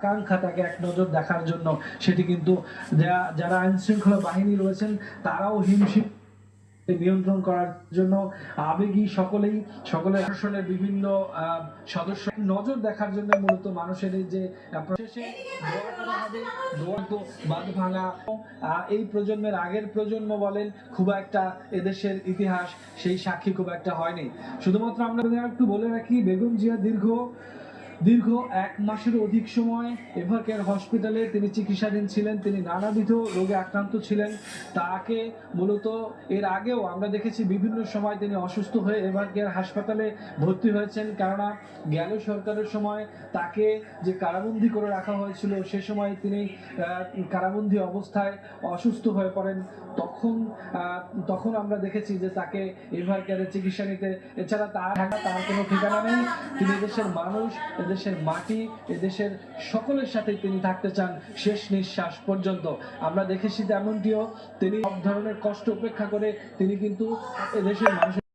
আকাঙ্ক্ষা তাকে এক নজর দেখার জন্য সেটি কিন্তু যারা আইন শৃঙ্খলা বাহিনী রয়েছেন তারাও হিমশিম নিয়ন্ত্রণ করার জন্য আবেগী সকলের প্রশাসনের বিভিন্ন সদস্য নজর দেখার জন্য মূলত মানুষের এই যে প্রসেসে দোয়া করা হবে, দোয়া তো বাঁধ ভাঙা এই প্রজন্মের আগের প্রজন্ম বলেন খুব একটা এদেশের ইতিহাস সেই সাক্ষী খুব একটা হয়নি। শুধুমাত্র আমরা একটু বলে রাখি, বেগম জিয়া দীর্ঘ 1 মাসেরও অধিক সময় এভারকেয়ার হসপিটালে তিনি চিকিৎসাধীন ছিলেন। তিনি নানাবিধ রোগে আক্রান্ত ছিলেন। তাকে মূলত এর আগেও আমরা দেখেছি বিভিন্ন সময় তিনি অসুস্থ হয়ে এভারকেয়ার হাসপাতালে ভর্তি হয়েছেন, কেননা গেল সরকারের সময় তাকে যে কারাবন্দী করে রাখা হয়েছিল সে সময় তিনি কারাবন্দী অবস্থায় অসুস্থ হয়ে পড়েন। তখন আমরা দেখেছি যে তাকে এভারকেয়ারে চিকিৎসা নিতে, এছাড়া তার কোনো ঠিকানা নেই। তিনি দেশের মানুষ, এদেশের মাটি, এদেশের সকলের সাথে তিনি থাকতে চান শেষ নিঃশ্বাস পর্যন্ত। আমরা দেখেছি তেমনটিও তিনি সব ধরনের কষ্ট উপেক্ষা করে তিনি কিন্তু এদেশের মানুষের